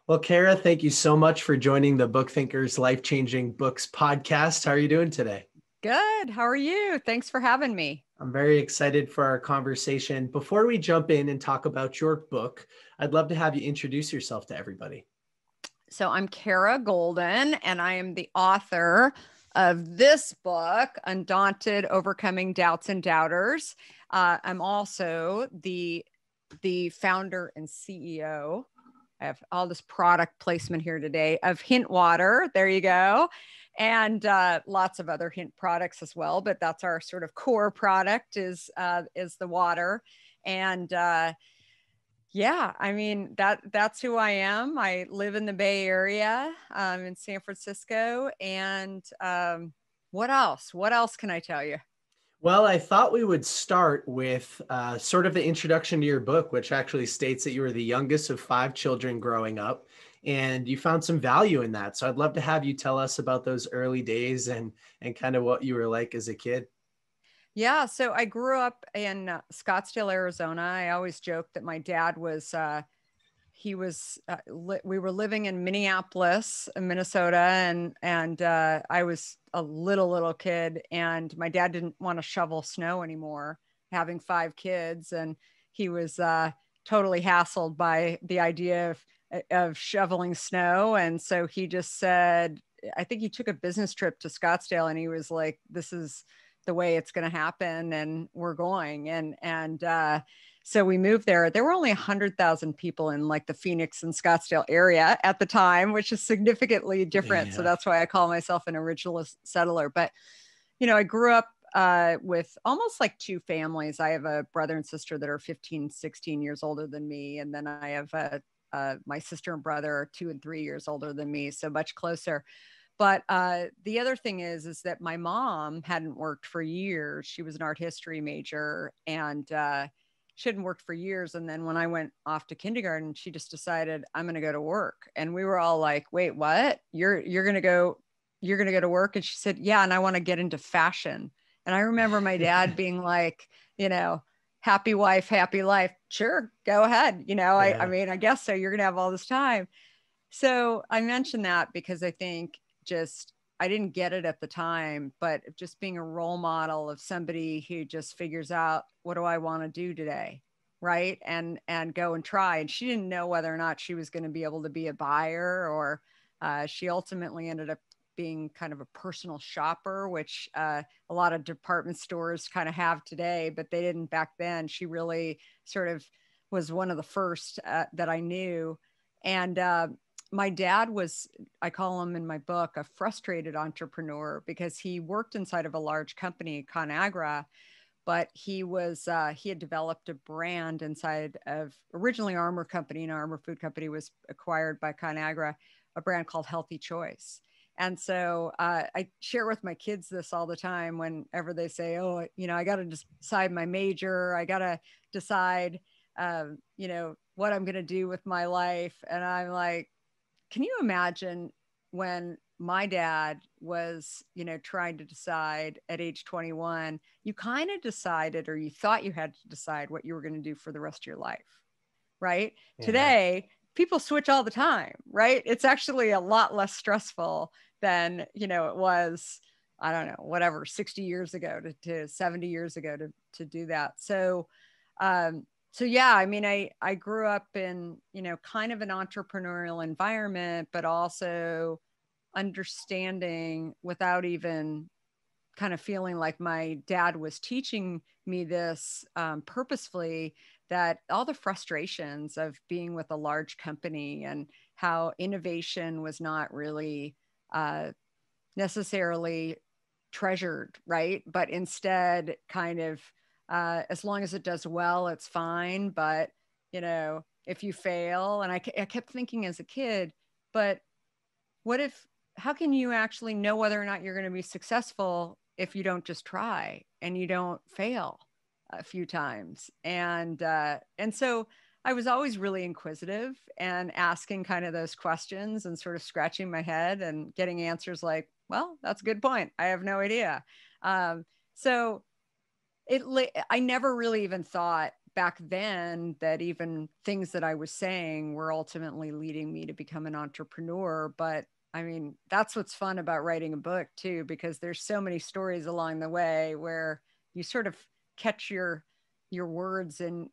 Well, Kara, thank you so much for joining the BookThinkers Life-Changing Books podcast. How are you doing today? Good. How are you? Thanks for having me. I'm very excited for our conversation. Before we jump in and talk about your book, I'd love to have you introduce yourself to everybody. So I'm Kara Goldin, and I am the author of this book, Undaunted, Overcoming Doubts and Doubters. I'm also the founder and CEO. I have all this product placement here today of Hint Water. There you go. And lots of other Hint products as well. But that's our sort of core product is the water. And yeah, I mean, that's who I am. I live in the Bay Area in San Francisco. And what else? What else can I tell you? Well, I thought we would start with sort of the introduction to your book, which actually states that you were the youngest of 5 children growing up, and you found some value in that. So I'd love to have you tell us about those early days and kind of what you were like as a kid. Yeah, so I grew up in Scottsdale, Arizona. I always joke that my dad was we were living in Minneapolis, Minnesota, and I was a little kid, and my dad didn't want to shovel snow anymore, having 5 kids, and he was totally hassled by the idea of shoveling snow, and so he just said, I think he took a business trip to Scottsdale, and he was like, "This is the way it's going to happen, and we're going," and so we moved there. There were only 100,000 people in like the Phoenix and Scottsdale area at the time, which is significantly different. So Yeah. that's why I call myself an original settler. But, I grew up with almost like 2 families. I have a brother and sister that are 15, 16 years older than me. And then I have my sister and brother are 2 and 3 years older than me, so much closer. But the other thing is that my mom hadn't worked for years. She was an art history major, and she hadn't worked for years. And then when I went off to kindergarten, she just decided, I'm going to go to work. And we were all like, wait, what? You're going to go, you're going to go to work? And she said, yeah. And I want to get into fashion. And I remember my dad being like, happy wife, happy life. Sure, go ahead. I Yeah. mean, I guess so. You're going to have all this time. So I mentioned that because I think just I didn't get it at the time, but just being a role model of somebody who just figures out, what do I want to do today? Right. And go and try. And she didn't know whether or not she was going to be able to be a buyer, or she ultimately ended up being kind of a personal shopper, which a lot of department stores kind of have today, but they didn't back then. She really sort of was one of the first that I knew. And my dad was, I call him in my book, a frustrated entrepreneur, because he worked inside of a large company, ConAgra, but he had developed a brand inside of originally Armor Company, and Armor Food Company was acquired by ConAgra, a brand called Healthy Choice. And so I share with my kids this all the time whenever they say, oh, I got to decide my major. I got to decide, what I'm going to do with my life. And I'm like, can you imagine when my dad was, trying to decide at age 21, you kind of decided, or you thought you had to decide what you were going to do for the rest of your life, right? Yeah. Today, people switch all the time, right? It's actually a lot less stressful than, it was, I don't know, whatever, 60 years ago to 70 years ago to do that. So yeah, I mean, I grew up in, kind of an entrepreneurial environment, but also understanding, without even kind of feeling like my dad was teaching me this purposefully, that all the frustrations of being with a large company and how innovation was not really necessarily treasured, right? But instead, kind of, as long as it does well, it's fine. But, if you fail, and I kept thinking as a kid, but what if, how can you actually know whether or not you're going to be successful if you don't just try and you don't fail a few times? And so I was always really inquisitive and asking kind of those questions and sort of scratching my head and getting answers like, well, that's a good point. I have no idea. So I never really even thought back then that even things that I was saying were ultimately leading me to become an entrepreneur. But I mean, that's what's fun about writing a book too, because there's so many stories along the way where you sort of catch your words in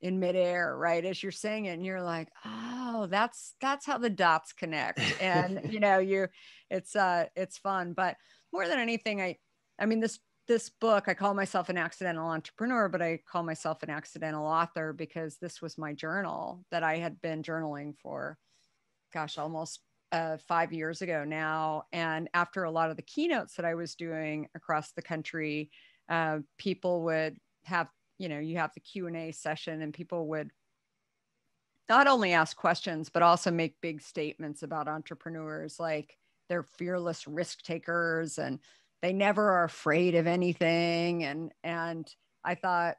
midair, right? As you're saying it, and you're like, oh, that's how the dots connect. And it's fun. But more than anything, I mean, this book, I call myself an accidental entrepreneur, but I call myself an accidental author because this was my journal that I had been journaling for, gosh, almost 5 years ago now. And after a lot of the keynotes that I was doing across the country, people would have, you have the Q&A session, and people would not only ask questions, but also make big statements about entrepreneurs, like they're fearless risk takers and they never are afraid of anything. And I thought,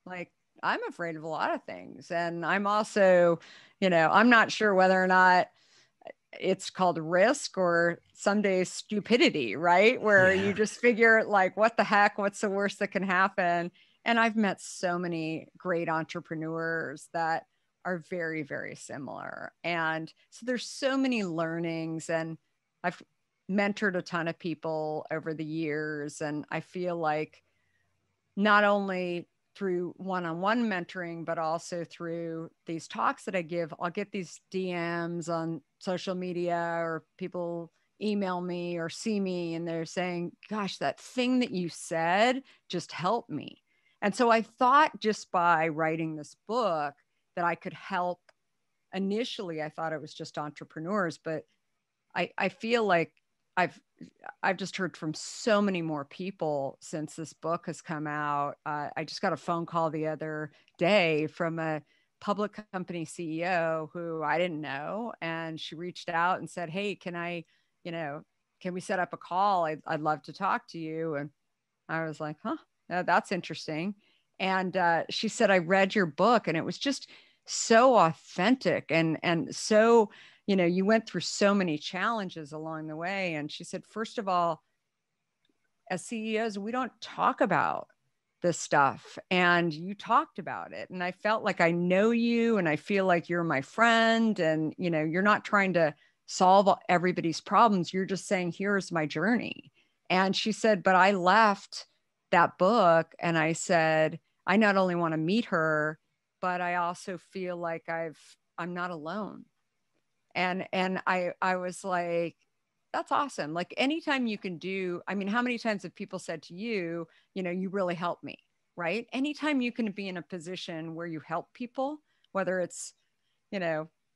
like, I'm afraid of a lot of things. And I'm also, I'm not sure whether or not it's called risk or some days stupidity, right? Where you just figure, like, what the heck, what's the worst that can happen? And I've met so many great entrepreneurs that are very, very similar. And so there's so many learnings, and I've mentored a ton of people over the years. And I feel like not only through one-on-one mentoring, but also through these talks that I give, I'll get these DMs on social media, or people email me or see me, and they're saying, gosh, that thing that you said just helped me. And so I thought, just by writing this book, that I could help. Initially, I thought it was just entrepreneurs, but I feel like I've just heard from so many more people since this book has come out. I just got a phone call the other day from a public company CEO who I didn't know. And she reached out and said, hey, can we set up a call? I'd love to talk to you. And I was like, that's interesting. And she said, I read your book, and it was just so authentic and so, you went through so many challenges along the way. And she said, first of all, as CEOs, we don't talk about this stuff, and you talked about it. And I felt like I know you, and I feel like you're my friend, and, you're not trying to solve everybody's problems. You're just saying, here's my journey. And she said, but I left that book and I said, I not only want to meet her, but I also feel like I'm not alone. And I was like, that's awesome. Like, anytime you can do, I mean, how many times have people said to you, you really helped me, right? Anytime you can be in a position where you help people, whether it's,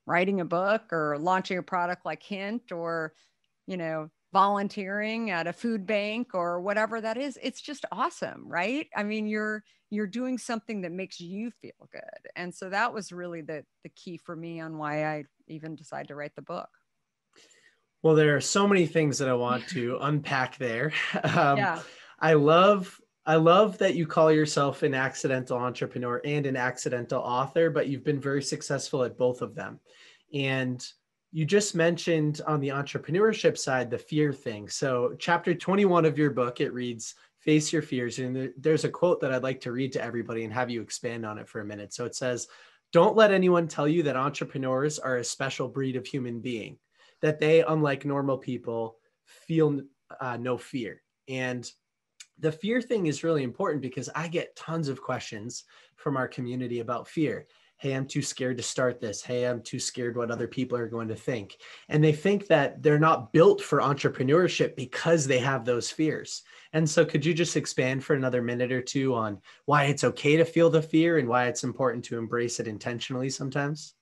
writing a book or launching a product like Hint, or, volunteering at a food bank or whatever that is, it's just awesome, right? I mean, you're doing something that makes you feel good. And so that was really the key for me on why I even decided to write the book. Well, there are so many things that I want to unpack there. Yeah. I love that you call yourself an accidental entrepreneur and an accidental author, but you've been very successful at both of them. And you just mentioned on the entrepreneurship side, the fear thing. So chapter 21 of your book, it reads, face your fears. And there's a quote that I'd like to read to everybody and have you expand on it for a minute. So it says, don't let anyone tell you that entrepreneurs are a special breed of human being, that they, unlike normal people, feel no fear. And the fear thing is really important because I get tons of questions from our community about fear. Hey, I'm too scared to start this. Hey, I'm too scared what other people are going to think. And they think that they're not built for entrepreneurship because they have those fears. And so could you just expand for another minute or two on why it's okay to feel the fear and why it's important to embrace it intentionally sometimes?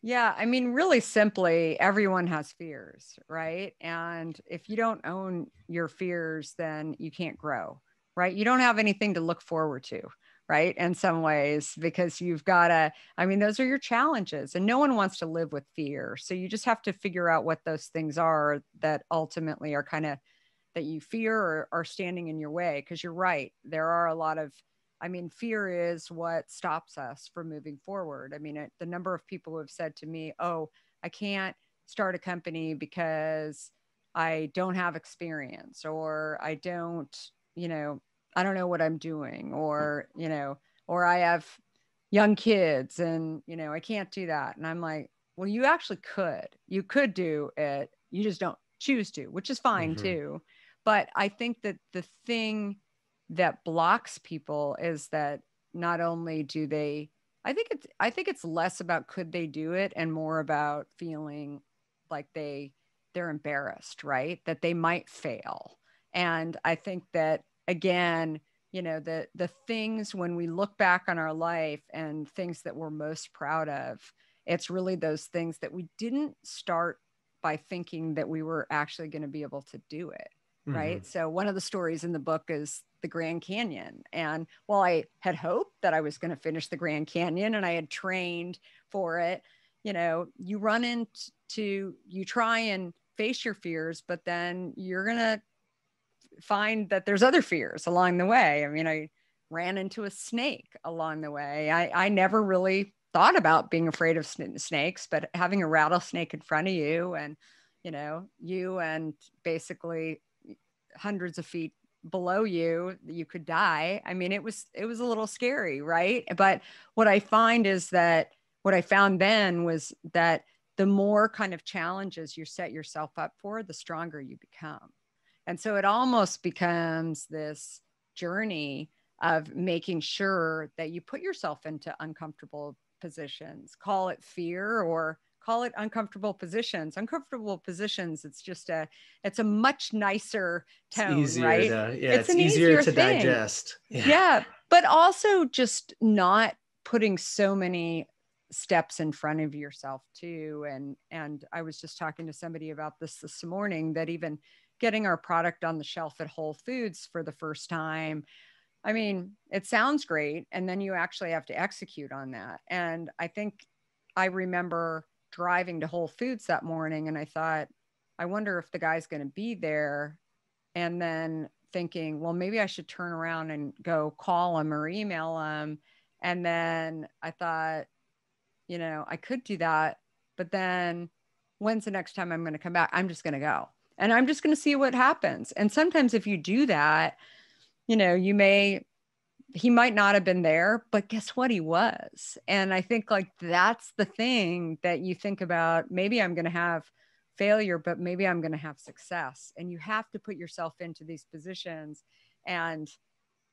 Yeah, I mean, really simply, everyone has fears, right? And if you don't own your fears, then you can't grow, right? You don't have anything to look forward to, right? In some ways, because you've got to, I mean, those are your challenges, and no one wants to live with fear. So you just have to figure out what those things are that ultimately are kind of that you fear or are standing in your way. Because you're right, there are a lot of, I mean, fear is what stops us from moving forward. I mean, the number of people who have said to me, oh, I can't start a company because I don't have experience, or I don't know what I'm doing, or, or I have young kids and, you know, I can't do that. And I'm like, well, you actually could. You could do it. You just don't choose to, which is fine Mm-hmm. too. But I think that the thing that blocks people is that not only do they, I think it's less about could they do it and more about feeling like they're embarrassed, right? That they might fail. And I think that again, you know, the things when we look back on our life and things that we're most proud of, it's really those things that we didn't start by thinking that we were actually going to be able to do it. Mm-hmm. Right. So one of the stories in the book is the Grand Canyon. And while I had hoped that I was going to finish the Grand Canyon and I had trained for it, you know, you run into, you try and face your fears, but then you're going to find that there's other fears along the way. I mean, I ran into a snake along the way. I never really thought about being afraid of snakes, but having a rattlesnake in front of you and, you know, you and basically hundreds of feet below you, you could die. I mean, it was a little scary, right? But what I find is that what I found then was that the more kind of challenges you set yourself up for, the stronger you become. And so it almost becomes this journey of making sure that you put yourself into uncomfortable positions, call it fear or call it uncomfortable positions. Uncomfortable positions, it's a much nicer It's tone, easier right? to, yeah, It's it's an easier easier to thing. digest. Yeah. Yeah. But also just not putting so many steps in front of yourself too. And I was just talking to somebody about this morning, that even getting our product on the shelf at Whole Foods for the first time, I mean, it sounds great. And then you actually have to execute on that. And I think I remember driving to Whole Foods that morning and I thought, I wonder if the guy's going to be there. And then thinking, well, maybe I should turn around and go call him or email him. And then I thought, you know, I could do that. But then when's the next time I'm going to come back? I'm just going to go and I'm just going to see what happens. And sometimes if you do that, you know, he might not have been there, but guess what? He was. And I think like that's the thing that you think about. Maybe I'm going to have failure, but maybe I'm going to have success. And you have to put yourself into these positions. And,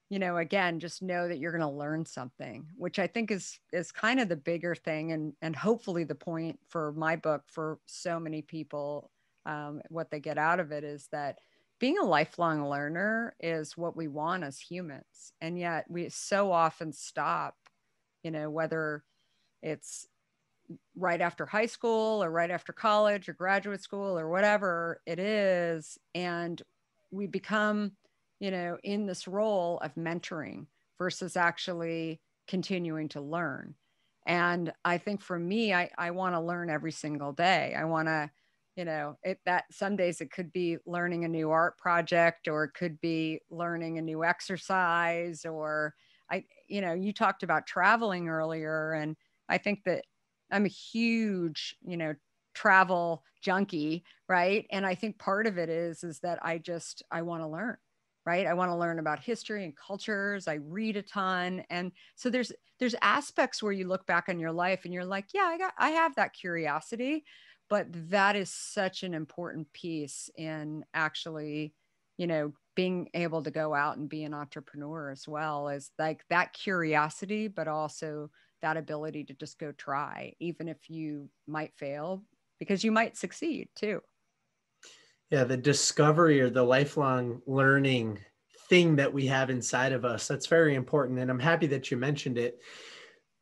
you know, again, just know that you're going to learn something, which I think is kind of the bigger thing. And hopefully the point for my book for so many people, what they get out of it is that being a lifelong learner is what we want as humans. And yet we so often stop, you know, whether it's right after high school or right after college or graduate school or whatever it is. And we become, you know, in this role of mentoring versus actually continuing to learn. And I think for me, I want to learn every single day. I want to, you know, that some days it could be learning a new art project, or it could be learning a new exercise, or you know, you talked about traveling earlier. And I think that I'm a huge, you know, travel junkie, right? And I think part of it is that I want to learn, right? I want to learn about history and cultures. I read a ton. And so there's aspects where you look back on your life and you're like, yeah, I have that curiosity, but that is such an important piece in actually, you know, being able to go out and be an entrepreneur as well, as like that curiosity, but also that ability to just go try, even if you might fail, because you might succeed too. Yeah, the discovery or the lifelong learning thing that we have inside of us, that's very important. And I'm happy that you mentioned it.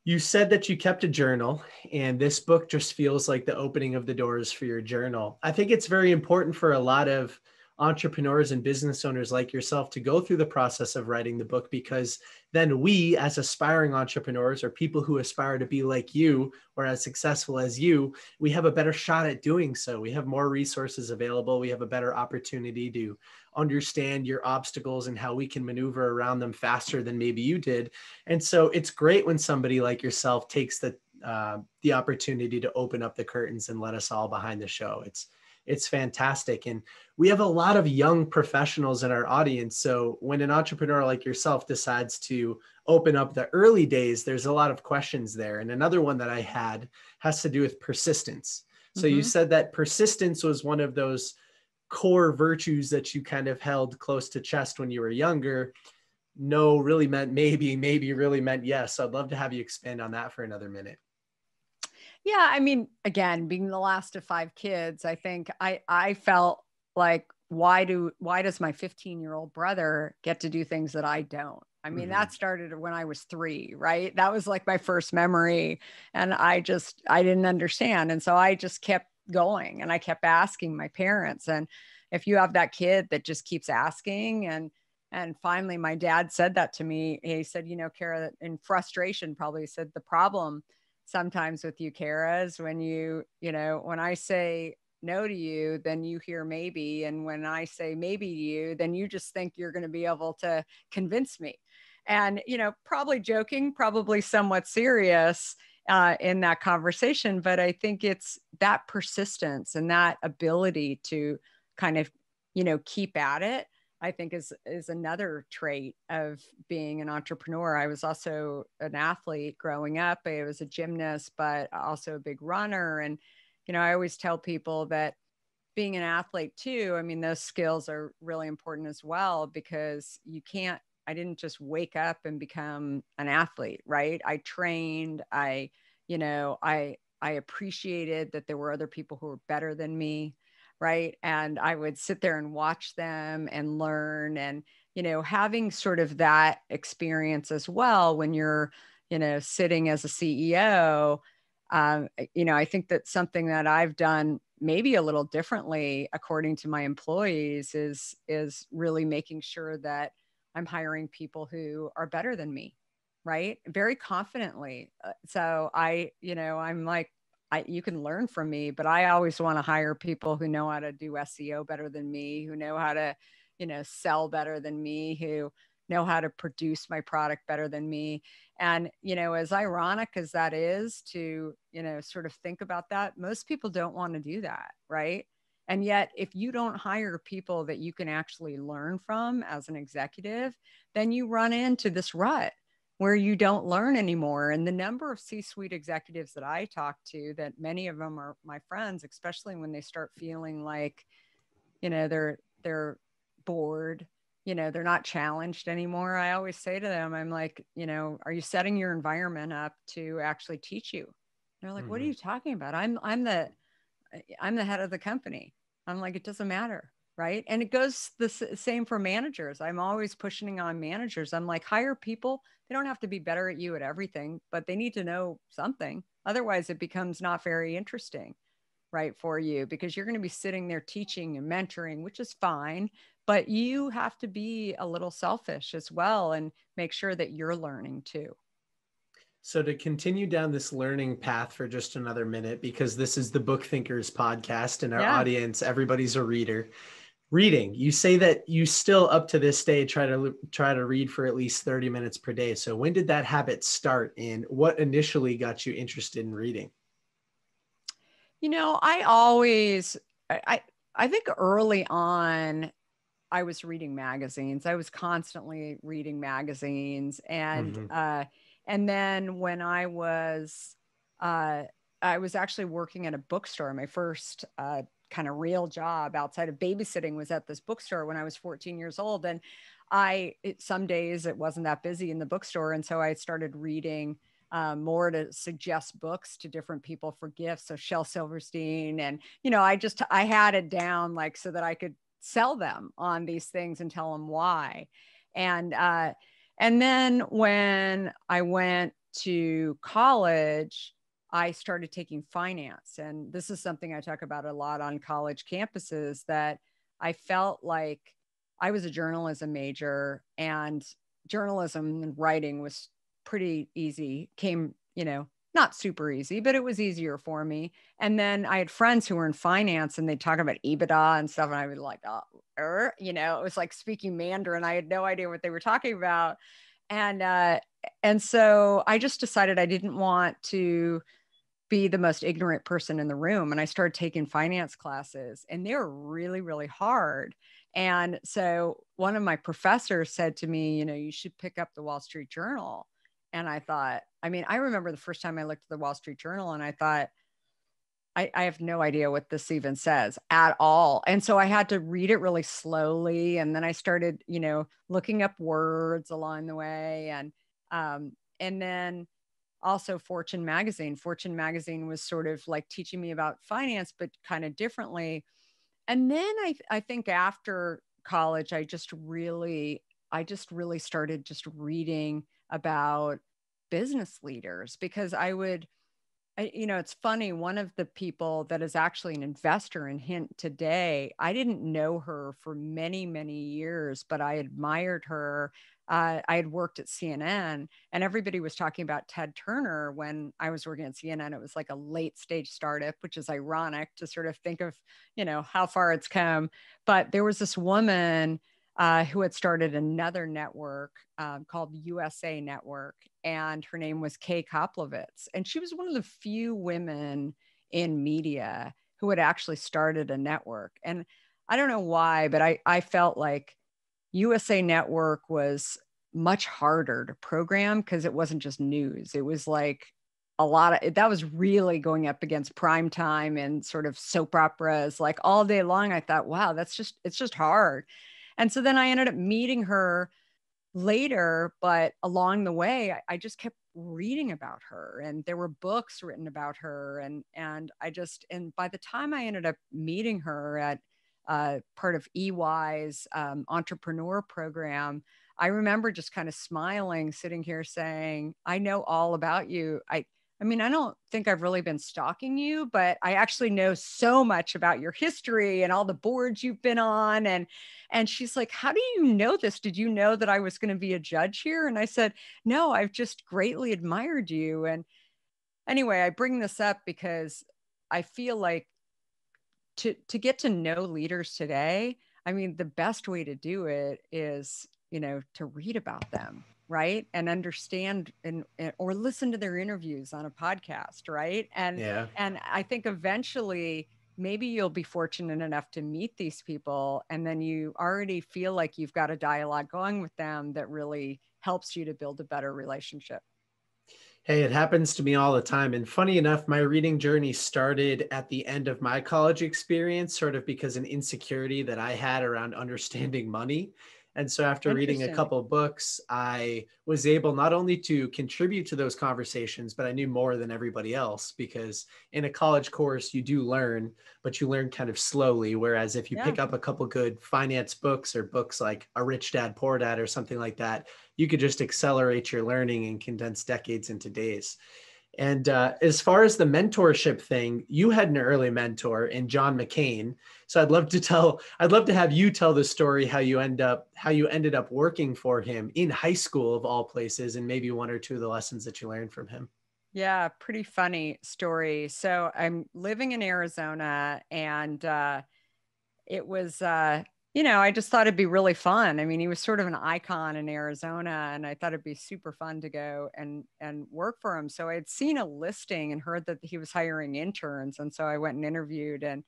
You said that you kept a journal, and this book just feels like the opening of the doors for your journal. I think it's very important for a lot of entrepreneurs and business owners like yourself to go through the process of writing the book, because then we, as aspiring entrepreneurs or people who aspire to be like you or as successful as you, we have a better shot at doing so. We have more resources available. We have a better opportunity to understand your obstacles and how we can maneuver around them faster than maybe you did. And so it's great when somebody like yourself takes the opportunity to open up the curtains and let us all behind the show. it's fantastic. And we have a lot of young professionals in our audience. So when an entrepreneur like yourself decides to open up the early days, there's a lot of questions there. And another one that I had has to do with persistence. So you said that persistence was one of those core virtues that you kind of held close to chest when you were younger. No really meant maybe, maybe really meant yes. So I'd love to have you expand on that for another minute. Yeah, I mean, again, being the last of 5 kids, I think I felt like, why does my 15-year-old brother get to do things that I don't? I mean, that started when I was 3, right? That was like my first memory. And I didn't understand. And so I just kept going, and I kept asking my parents. And if you have that kid that just keeps asking, and finally my dad said that to me, he said, Kara, in frustration, probably said, the problem sometimes with you, Kara, is when when I say no to you, then you hear maybe. And when I say maybe to you, then you just think you're going to be able to convince me. And, probably joking, probably somewhat serious in that conversation. But I think it's that persistence and that ability to kind of, keep at it, I think is another trait of being an entrepreneur. I was also an athlete growing up. I was a gymnast, but also a big runner. And, I always tell people that being an athlete too, I mean, those skills are really important as well, because I didn't just wake up and become an athlete, right? I trained, I appreciated that there were other people who were better than me, right? And I would sit there and watch them and learn, and, having sort of that experience as well when you're, sitting as a CEO. I think that something that I've done maybe a little differently according to my employees is really making sure that I'm hiring people who are better than me, right? Very confidently. So I'm like, you can learn from me, but I always want to hire people who know how to do SEO better than me, who know how to, sell better than me, who know how to produce my product better than me. And, as ironic as that is to, sort of think about that, most people don't want to do that, right? And yet, if you don't hire people that you can actually learn from as an executive, then you run into this rut where you don't learn anymore. And the number of C-suite executives that I talk to, that many of them are my friends, especially when they start feeling like, they're bored, they're not challenged anymore. I always say to them, I'm like, are you setting your environment up to actually teach you? They're like, what are you talking about? I'm the head of the company. I'm like, it doesn't matter. Right. And it goes the same for managers. I'm always pushing on managers. I'm like, hire people. They don't have to be better at you at everything, but they need to know something. Otherwise, it becomes not very interesting, right, for you, because you're going to be sitting there teaching and mentoring, which is fine, but you have to be a little selfish as well and make sure that you're learning too. So to continue down this learning path for just another minute, because this is the BookThinkers podcast and our audience, everybody's a reader. Reading, you say that you still up to this day try to read for at least 30 minutes per day. So when did that habit start, and what initially got you interested in reading? I think early on, I was reading magazines. I was constantly reading magazines. And then when I was actually working at a bookstore. My first kind of real job outside of babysitting was at this bookstore when I was 14 years old. And some days it wasn't that busy in the bookstore. And so I started reading more to suggest books to different people for gifts. So Shel Silverstein. And, I had it down like so that I could sell them on these things and tell them why. And then when I went to college, I started taking finance. And this is something I talk about a lot on college campuses, that I felt like I was a journalism major, and journalism and writing was pretty easy, not super easy, but it was easier for me. And then I had friends who were in finance and they'd talk about EBITDA and stuff. And I would like, it was like speaking Mandarin. I had no idea what they were talking about. And so I just decided I didn't want to be the most ignorant person in the room. And I started taking finance classes, and they were really, really hard. And so one of my professors said to me, you should pick up the Wall Street Journal. And I thought, I mean, I remember the first time I looked at the Wall Street Journal and I thought, I have no idea what this even says at all. And so I had to read it really slowly. And then I started, looking up words along the way. And then also Fortune magazine. Fortune magazine was sort of like teaching me about finance, but kind of differently. And then I think after college, I just really started just reading about business leaders, because it's funny. One of the people that is actually an investor in Hint today, I didn't know her for many, many years, but I admired her. I had worked at CNN, and everybody was talking about Ted Turner when I was working at CNN. It was like a late stage startup, which is ironic to sort of think of, how far it's come. But there was this woman who had started another network called USA Network, and her name was Kay Koplovitz. And she was one of the few women in media who had actually started a network. And I don't know why, but I felt like USA Network was much harder to program, because it wasn't just news. It was like a lot of that was really going up against prime time and sort of soap operas like all day long. I thought, wow, it's just hard. And so then I ended up meeting her later, but along the way, I just kept reading about her, and there were books written about her. And by the time I ended up meeting her at part of EY's entrepreneur program, I remember just kind of smiling, sitting here saying, I know all about you. I mean, I don't think I've really been stalking you, but I actually know so much about your history and all the boards you've been on. And she's like, how do you know this? Did you know that I was going to be a judge here? And I said, no, I've just greatly admired you. And anyway, I bring this up because I feel like to get to know leaders today, I mean, the best way to do it is, to read about them, right? And understand or listen to their interviews on a podcast, right? Yeah. And I think eventually maybe you'll be fortunate enough to meet these people, and then you already feel like you've got a dialogue going with them that really helps you to build a better relationship. Hey, it happens to me all the time. And funny enough, my reading journey started at the end of my college experience, sort of because an insecurity that I had around understanding money. And so after reading a Interesting. couple of books, I was able not only to contribute to those conversations, but I knew more than everybody else, because in a college course, you do learn, but you learn kind of slowly. Whereas if you Yeah. pick up a couple good finance books, or books like A Rich Dad, Poor Dad or something like that, you could just accelerate your learning and condense decades into days. And as far as the mentorship thing, you had an early mentor in John McCain. So I'd love to have you tell the story how you ended up working for him in high school of all places, and maybe one or two of the lessons that you learned from him. Yeah, pretty funny story. So I'm living in Arizona, and it was, I just thought it'd be really fun. I mean, he was sort of an icon in Arizona, and I thought it'd be super fun to go and work for him. So I had seen a listing and heard that he was hiring interns, and so I went and interviewed, and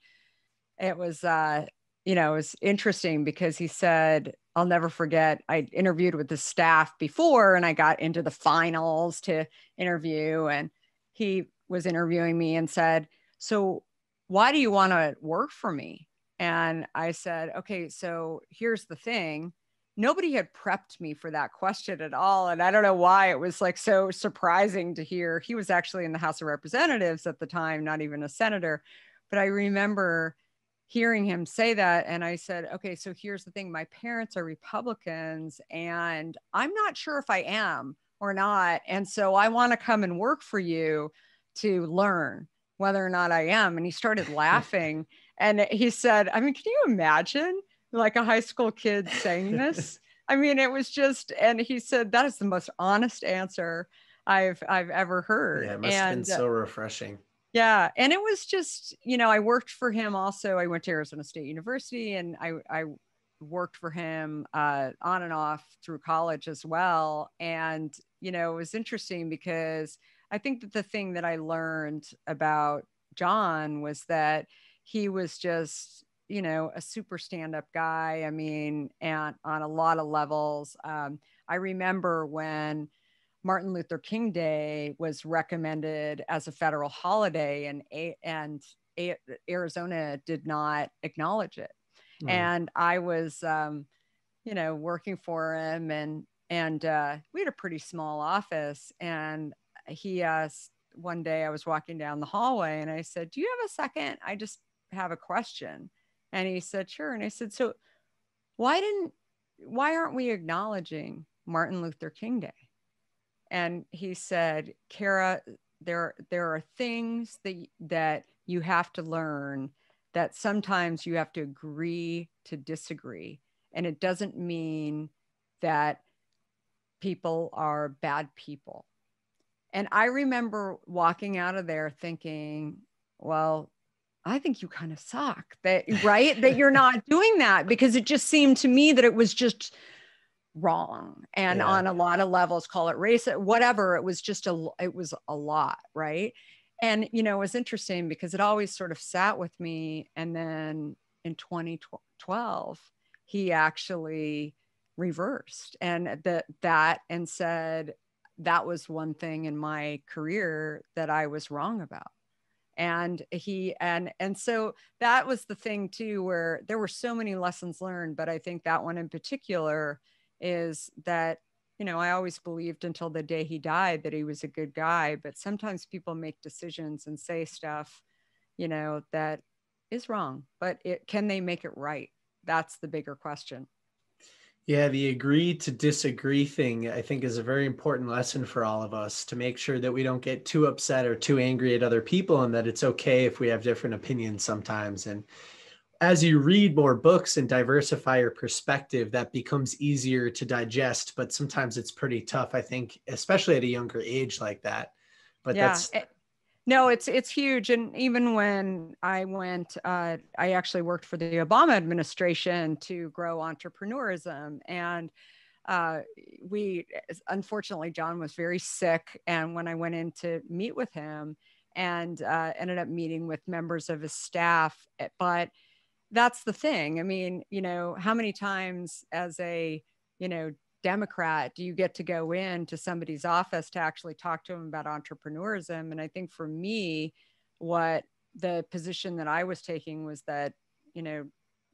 it was, it was interesting because he said, I'll never forget, I interviewed with the staff before and I got into the finals to interview, and he was interviewing me and said, so why do you want to work for me? And I said, okay, so here's the thing. Nobody had prepped me for that question at all. And I don't know why it was like so surprising to hear. He was actually in the House of Representatives at the time, not even a senator. But I remember hearing him say that. And I said, okay, so here's the thing. My parents are Republicans, and I'm not sure if I am or not. And so I want to come and work for you to learn whether or not I am. And he started laughing. And he said, I mean, can you imagine like a high school kid saying this? I mean, it was just, and he said, that is the most honest answer I've ever Yeah, heard. it must have been And so refreshing. yeah. And it was just, I worked for him also. I went to Arizona State University, and I worked for him on and off through college as well. And, it was interesting because I think that the thing that I learned about John was that he was just, you know, a super stand-up guy. I mean, and on a lot of levels. I remember when Martin Luther King Day was recommended as a federal holiday, and Arizona did not acknowledge it. Mm. And I was, you know, working for him, and we had a pretty small office. And he asked one day, I was walking down the hallway, and I said, "Do you have a second? I just have a question." And he said, "Sure." And I said, "So why aren't we acknowledging Martin Luther King Day?" And he said, "Kara, there are things that you have to learn, that sometimes you have to agree to disagree. And it doesn't mean that people are bad people." And I remember walking out of there thinking, well, I think you kind of suck, that, right? That you're not doing that, because it just seemed to me that it was just wrong. And Yeah. on a lot of levels, call it race, whatever, it was just it was a lot. Right. And, you know, it was interesting because it always sort of sat with me. And then in 2012, he actually reversed and said, that was one thing in my career that I was wrong about. And so that was the thing too, where there were so many lessons learned, but I think that one in particular is that, you know, I always believed until the day he died that he was a good guy, but sometimes people make decisions and say stuff, you know, that is wrong, but can they make it right? That's the bigger question. Yeah, the agree to disagree thing, I think, is a very important lesson for all of us, to make sure that we don't get too upset or too angry at other people, and that it's okay if we have different opinions sometimes. And as you read more books and diversify your perspective, that becomes easier to digest. But sometimes it's pretty tough, I think, especially at a younger age like that. But Yeah. that's, No, it's huge. And even when I went, I actually worked for the Obama administration to grow entrepreneurism. And uh, unfortunately, John was very sick. And when I went in to meet with him, and ended up meeting with members of his staff, but that's the thing. I mean, you know, how many times as a, you know, Democrat do you get to go into somebody's office to actually talk to them about entrepreneurism? And I think for me, what the position that I was taking was that, you know,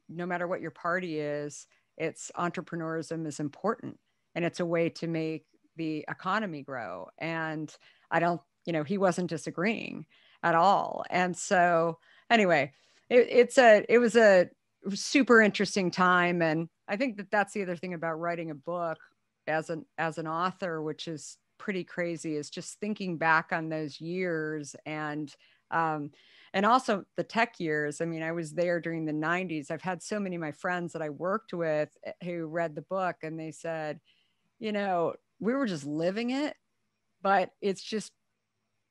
no matter what your party is, it's entrepreneurism is important, and it's a way to make the economy grow. And I don't, you know, he wasn't disagreeing at all. And so anyway, it was a super interesting time. And I think that that's the other thing about writing a book as an author, which is pretty crazy, is just thinking back on those years. And also the tech years. I mean, I was there during the 90s. I've had so many of my friends that I worked with who read the book, and they said, you know, we were just living it, but it's just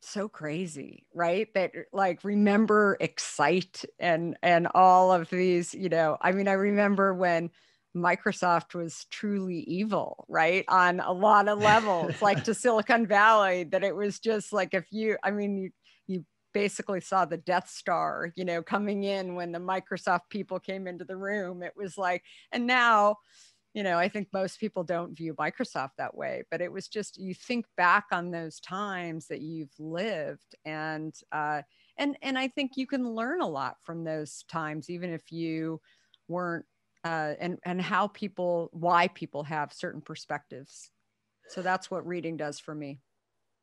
so crazy, right? That, like, remember Excite and all of these, you know, I mean, I remember when Microsoft was truly evil, right? On a lot of levels, like to Silicon Valley, that it was just like, you basically saw the Death Star, you know, coming in when the Microsoft people came into the room. It was like, and now, you know, I think most people don't view Microsoft that way, but it was just, you think back on those times that you've lived, and I think you can learn a lot from those times, even if you weren't, and why people have certain perspectives. So that's what reading does for me.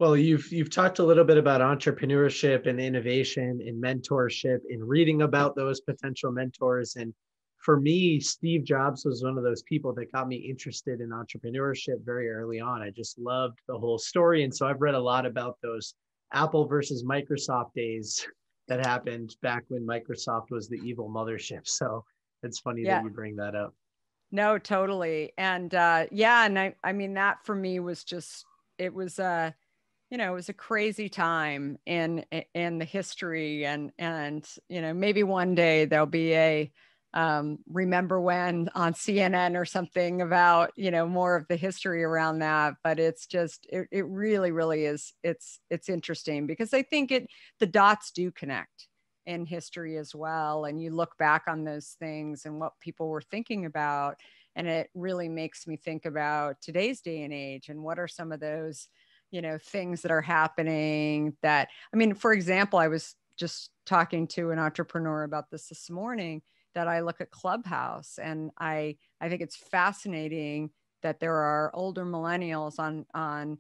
well, you've talked a little bit about entrepreneurship and innovation and mentorship and reading about those potential mentors. And for me, Steve Jobs was one of those people that got me interested in entrepreneurship very early on. I just loved the whole story. And so I've read a lot about those Apple versus Microsoft days that happened back when Microsoft was the evil mothership. So it's funny that Yeah. you bring that up. No, totally. And yeah, and I mean, that for me was just, it was you know, it was a crazy time in the history, and you know, maybe one day there'll be a remember when on CNN or something about, more of the history around that. But it's just, it really, really is. It's interesting because I think the dots do connect in history as well. And you look back on those things and what people were thinking about. And it really makes me think about today's day and age and what are some of those, things that are happening that, I mean, for example, I was just talking to an entrepreneur about this morning, that I look at Clubhouse, and I think it's fascinating that there are older millennials on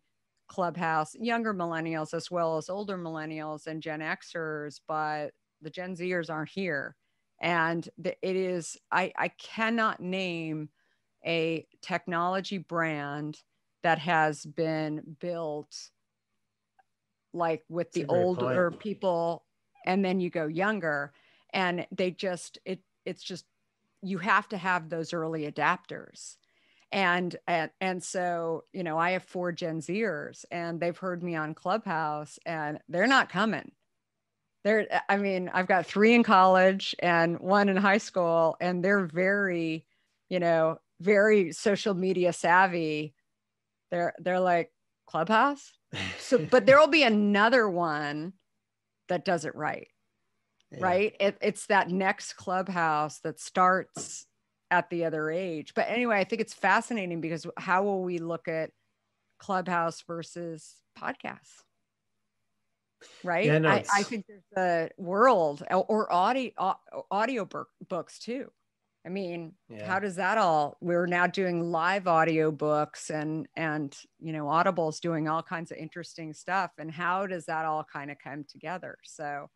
Clubhouse, younger millennials as well as older millennials and Gen Xers, but the Gen Zers aren't here. And I cannot name a technology brand that has been built like with the older people, and then you go younger, and it's just, you have to have those early adapters. And so, I have 4 Gen Zers, and they've heard me on Clubhouse, and they're not coming. I've got 3 in college and 1 in high school, and they're very, very social media savvy. They're like, Clubhouse? So, but there'll be another one that does it right. Yeah. Right. It's that next Clubhouse that starts at the other age. But anyway, I think it's fascinating because how will we look at Clubhouse versus podcasts? Right. Yeah, no, I think there's a world, or audio books too. I mean, How does that all, we're now doing live audio books and, Audible's doing all kinds of interesting stuff. And how does that all kind of come together? So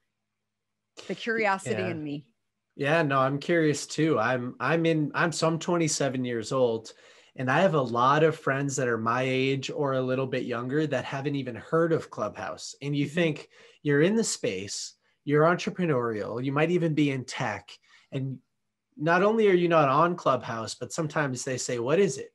the curiosity in me. Yeah, no, I'm curious too. I'm 27 years old, and I have a lot of friends that are my age or a little bit younger that haven't even heard of Clubhouse. And you think you're in the space, you're entrepreneurial, you might even be in tech, and not only are you not on Clubhouse, but sometimes they say, what is it?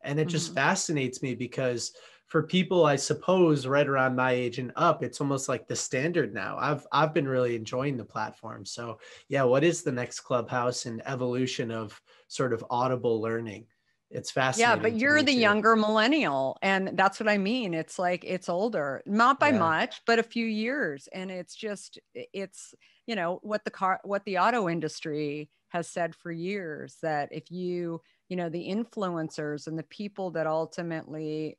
And it just fascinates me because for people, I suppose, right around my age and up, it's almost like the standard now. I've been really enjoying the platform. So yeah, what is the next Clubhouse and evolution of sort of audible learning? It's fascinating. Yeah, but you're the younger millennial, and that's what I mean. It's like, it's older, not by much, but a few years. And it's just, what the auto industry has said for years, that if the influencers and the people that ultimately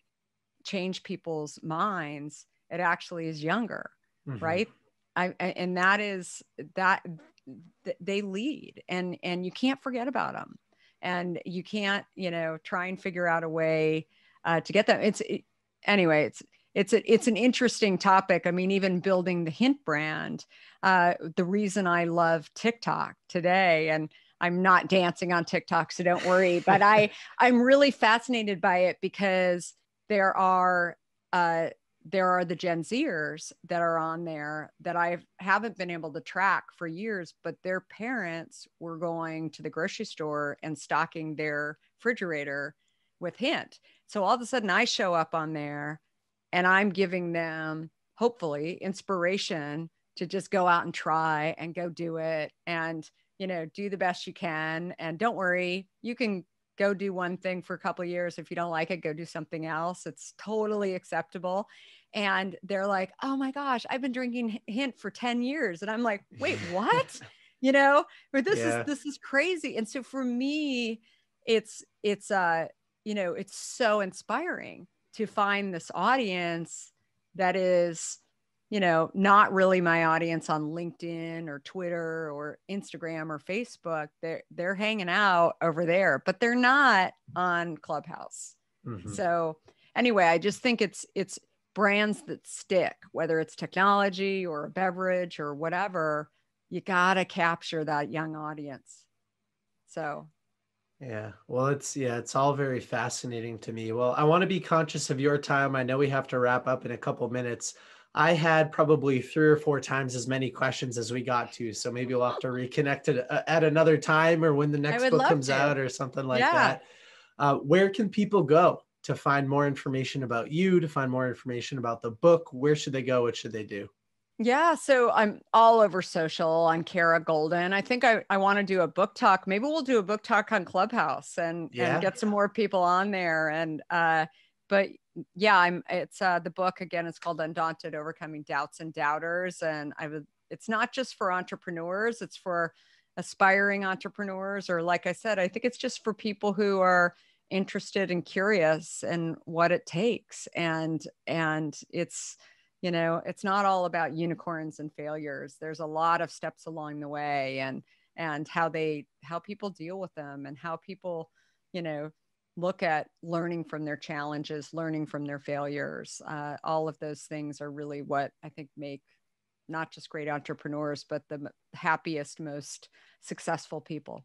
change people's minds, it actually is younger, right? And that is that they lead, and you can't forget about them, and you can't, try and figure out a way to get them. It's an interesting topic. I mean, even building the Hint brand, the reason I love TikTok today, and I'm not dancing on TikTok, so don't worry, but I'm really fascinated by it because there are the Gen Zers that are on there that I haven't been able to track for years, but their parents were going to the grocery store and stocking their refrigerator with Hint. So all of a sudden I show up on there and I'm giving them, hopefully, inspiration to just go out and try and go do it and, do the best you can. And don't worry, you can go do one thing for a couple of years. If you don't like it, go do something else. It's totally acceptable. And they're like, oh my gosh, I've been drinking Hint for 10 years. And I'm like, wait, what? But this is crazy. And so for me, it's so inspiring to find this audience that is, not really my audience on LinkedIn or Twitter or Instagram or Facebook. They're hanging out over there, but they're not on Clubhouse. So anyway, I just think it's brands that stick, whether it's technology or a beverage or whatever. You got to capture that young audience. So yeah, well, it's all very fascinating to me. Well, I want to be conscious of your time. I know we have to wrap up in a couple minutes. I had probably 3 or 4 times as many questions as we got to. So maybe we'll have to reconnect at another time, or when the next book comes out or something like that. Where can people go to find more information about you, to find more information about the book? Where should they go? What should they do? Yeah, so I'm all over social. I'm Kara Goldin. I think I want to do a book talk. Maybe we'll do a book talk on Clubhouse and Yeah. get some more people on there. And but yeah, it's the book again, it's called Undaunted, Overcoming Doubts and Doubters. And it's not just for entrepreneurs, it's for aspiring entrepreneurs, or like I said, I think it's just for people who are interested and curious in what it takes. And it's not all about unicorns and failures. There's a lot of steps along the way, and how people deal with them, and how people, you know, look at learning from their challenges, learning from their failures. All of those things are really what I think make not just great entrepreneurs, but the happiest, most successful people.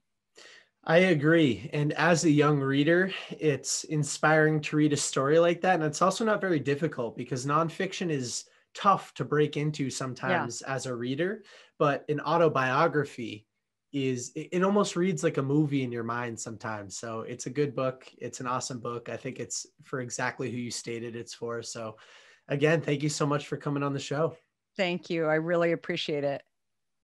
I agree. And as a young reader, it's inspiring to read a story like that. And it's also not very difficult because nonfiction is tough to break into Yeah. sometimes as a reader, but an autobiography it almost reads like a movie in your mind sometimes. So it's a good book. It's an awesome book. I think it's for exactly who you stated it's for. So again, thank you so much for coming on the show. Thank you. I really appreciate it.